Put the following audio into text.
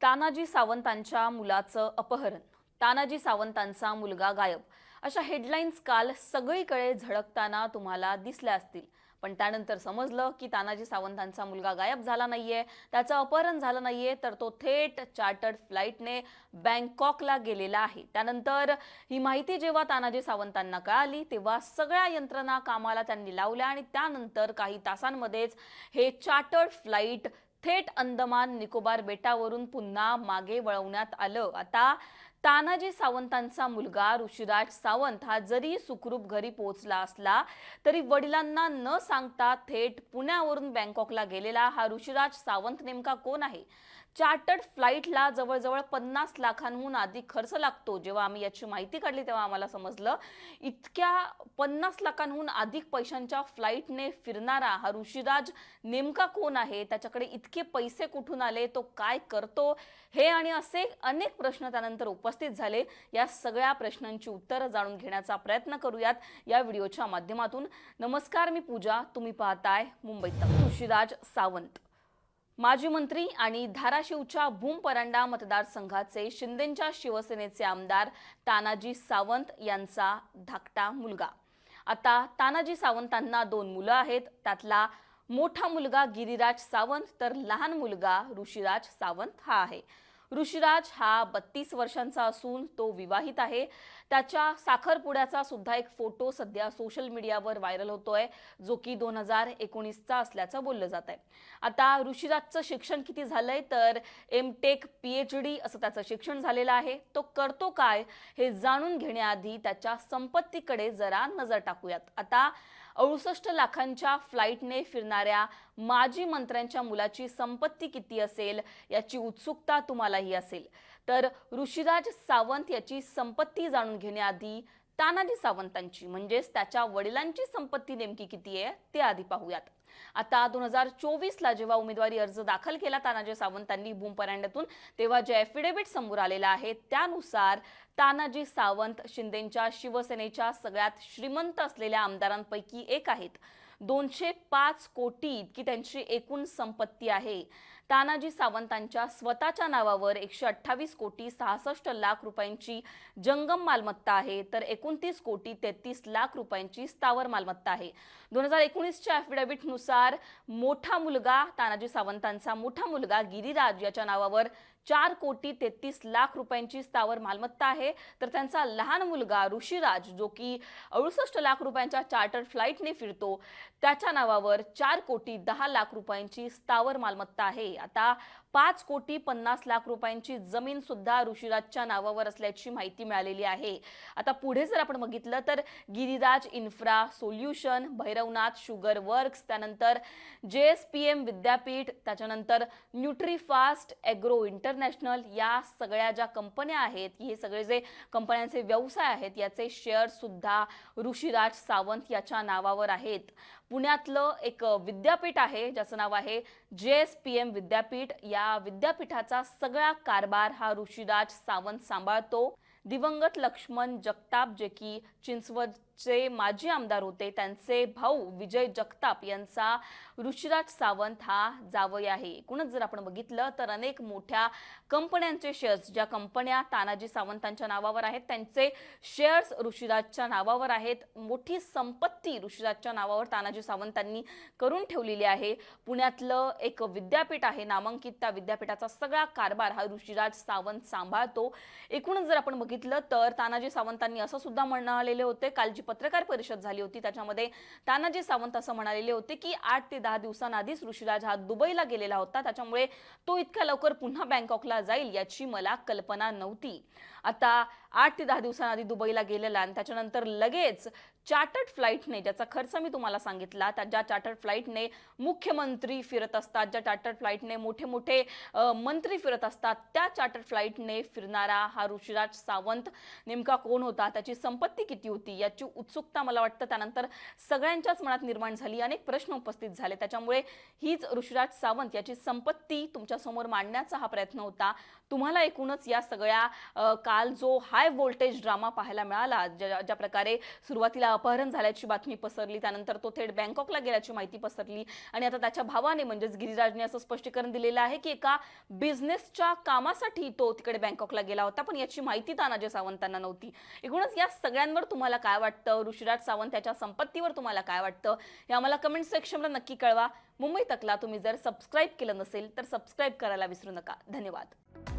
तानाजी सावंतांच्या मुलाचं अपहरण, तानाजी सावंतांचा मुलगा गायब, अशा हेडलाईन्स काल सगळीकडे झळकताना तुम्हाला दिसल्या असतील. पण त्यानंतर समजलं की तानाजी सावंतांचा मुलगा गायब झाला नाहीये, त्याचं अपहरण झालं नाहीये, तर तो थेट चार्टर्ड फ्लाईटने बँकॉकला गेलेला आहे. त्यानंतर ही माहिती जेव्हा तानाजी सावंतांना कळाली तेव्हा सगळ्या यंत्रणा कामाला त्यांनी लावल्या आणि त्यानंतर काही तासांमध्येच हे चार्टर्ड फ्लाईट थेट अंदमान निकोबार बेटावरून पुन्हा मागे वळवण्यात आलं. आता तानाजी सावंतांचा मुलगा ऋषिराज सावंत हा जरी सुखरूप घरी पोहोचला असला तरी वडिलांना न सांगता थेट पुण्यावरून बँकॉकला गेलेला हा ऋषिराज सावंत नेमका कोण आहे? चार्टर्ड फ्लाईटला जवळजवळ 50 लाखांहून अधिक खर्च लागतो. जेव्हा आम्ही याची माहिती काढली तेव्हा आम्हाला समजलं इतक्या 50 लाखांहून अधिक पैशांच्या फ्लाईटने फिरणारा हा ऋषिराज नेमका कोण आहे, त्याच्याकडे इतके पैसे कुठून आले, तो काय करतो, हे आणि असे अनेक प्रश्न त्यानंतर उपस्थित झाले. या सगळ्या प्रश्नांची उत्तरं जाणून घेण्याचा प्रयत्न करूयात या व्हिडिओच्या माध्यमातून. नमस्कार, मी पूजा, तुम्ही पाहताय मुंबई तक. ऋषिराज सावंत माजी मंत्री आणि धाराशिवच्या भूम परांडा मतदारसंघाचे शिंदेंच्या शिवसेनेचे आमदार तानाजी सावंत यांचा धाकटा मुलगा. आता तानाजी सावंतांना 2 मुलं आहेत. त्यातला मोठा मुलगा गिरिराज सावंत तर लहान मुलगा ऋषिराज सावंत हा आहे. ऋषिराज हा 32 वर्षांचा असून तो विवाहित आहे. त्याच्या साखरपुड्याचा सुद्धा एक फोटो सध्या सोशल मीडियावर व्हायरल होतोय, जो की 2019चा असल्याचं बोललं जात आहे. आता ऋषिराजचं शिक्षण किती झालंय तर एमटेक PhD असं त्याचं शिक्षण झालेलं आहे. तो करतो काय हे जाणून घेण्याआधी त्याच्या संपत्तीकडे जरा नजर टाकूयात. आता 68 लाखांच्या फ्लाईटने फिरणाऱ्या माजी मंत्र्यांच्या मुलाची संपत्ती किती असेल याची उत्सुकता तुम्हालाही असेल. तर ऋषिराज सावंत याची संपत्ती जाणून घेण्याआधी तानाजी सावंतांची म्हणजेच त्याच्या वडिलांची संपत्ती नेमकी किती आहे ते आधी पाहूयात. आता 2024ला जेव्हा उमेदवारी अर्ज दाखल केला तानाजी सावंतांनी भूम परांड्यातून, तेव्हा जे ॲफिडेव्हिट समोर आलेला आहे त्यानुसार तानाजी सावंत शिंदेंच्या शिवसेनेच्या सगळ्यात श्रीमंत असलेल्या आमदारांपैकी एक आहेत. 205 कोटी इतकी त्यांची एकूण संपत्ती आहे. तानाजी सावंतांच्या स्वतःच्या नावावर 128 कोटी 66 लाख रुपयांची जंगम मालमत्ता आहे, तर 29 कोटी 33 लाख रुपयांची स्थावर मालमत्ता आहे. 2019च्या ॲफिडेव्हिटनुसार मोठा मुलगा तानाजी सावंतांचा मोठा मुलगा गिरिराज याच्या नावावर 4 कोटी 33 लाख रुपयांची स्थावर मालमत्ता आहे, तर त्यांचा लहान मुलगा ऋषिराज जो की 68 लाख रुपयांच्या चार्टर्ड फ्लाईटने फिरतो त्याच्या नावावर 4 कोटी 10 लाख रुपयांची स्थावर मालमत्ता आहे. आता 5 कोटी 50 लाख रुपयांची जमीन सुद्धा ऋषिराजच्या नावावर असल्याची माहिती मिळालेली आहे. आता पुढे जर आपण बघितलं तर Giriraj infra solution, Bhairavnath sugar works, त्यानंतर JSPM विद्यापीठ, त्याच्यानंतर न्यूट्रीफास्ट ॲग्रो इंटरनॅशनल, या सगळ्या ज्या कंपन्या आहेत, हे सगळे जे कंपन्यांचे व्यवसाय आहेत याचे शेअर सुद्धा ऋषिराज सावंत याच्या नावावर आहेत. पुण्यातलं एक विद्यापीठ आहे ज्याचं नाव आहे JSPM विद्यापीठ. या विद्यापीठाचा सगळा कारभार हा ऋषिराज सावंत सांभाळतो. दिवंगत लक्ष्मण जगताप जे की चिंचवडचे माजी आमदार होते, त्यांचे भाऊ विजय जगताप यांचा ऋषिराज सावंत हा जावई आहे. एकूणच जर आपण बघितलं तर अनेक मोठ्या कंपन्यांचे शेअर्स, ज्या कंपन्या तानाजी सावंतांच्या नावावर आहेत त्यांचे शेअर्स ऋषिराजच्या नावावर आहेत. मोठी संपत्ती ऋषिराजच्या नावावर तानाजी सावंतांनी करून ठेवलेली आहे. पुण्यातलं एक विद्यापीठ आहे नामांकित, त्या विद्यापीठाचा सगळा कारभार हा ऋषिराज सावंत सांभाळतो. एकूणच जर आपण बघितलं तर तानाजी सावंतांनी असं सुद्धा म्हणालेले होते, काल जी पत्रकार परिषद झाली होती त्याच्यामध्ये तानाजी सावंत असं म्हणालेले होते की 8 ते 10 दिवसांआधीच ऋषिराज हा दुबईला गेलेला होता, त्याच्यामुळे तो इतक्या लवकर पुन्हा बँकॉकला जाईल याची मला कल्पना नव्हती. आता 8 ते 10 दिवसांआधी दुबईला गेलेला आणि त्याच्यानंतर लगेच चार्टर्ड फ्लाईटने, ज्याचा खर्च मी तुम्हाला सांगितला, ज्या चार्टर्ड फ्लाईटने मुख्यमंत्री फिरत असतात, ज्या चार्टर्ड फ्लाईटने मोठे मोठे मंत्री फिरत असतात, त्या चार्टर्ड फ्लाईटने फिरणारा हा ऋषिराज सावंत नेमका कोण होता, त्याची संपत्ती किती होती याची उत्सुकता मला वाटतं त्यानंतर सगळ्यांच्याच मनात निर्माण झाली. अनेक प्रश्न उपस्थित झाले, त्याच्यामुळे हीच ऋषिराज सावंत याची संपत्ती तुमच्यासमोर मांडण्याचा हा प्रयत्न होता. तुम्हाला एकूणच या सगळ्या काल जो हाय व्होल्टेज ड्रामा पाहायला मिळाला, ज्या प्रकारे सुरुवातीला अपहरण झाल्याची बातमी पसरली, त्यानंतर तो थेट बँकॉकला गेल्याची माहिती पसरली आणि आता त्याच्या भावाने म्हणजेच गिरिराजने असं स्पष्टीकरण दिलेलं आहे की एका बिझनेसच्या कामासाठी तो तिकडे बँकॉकला गेला होता, पण याची माहिती तानाजी सावंतांना नव्हती. एकूणच या सगळ्यांवर तुम्हाला काय वाटतं? ऋषीराज सावंत त्याच्या संपत्तीवर तुम्हाला काय वाटतं? हे आम्हाला कमेंट सेक्शनला नक्की कळवा. मुंबई तकला तुम्ही जर सबस्क्राईब केलं नसेल तर सबस्क्राईब करायला विसरू नका. धन्यवाद.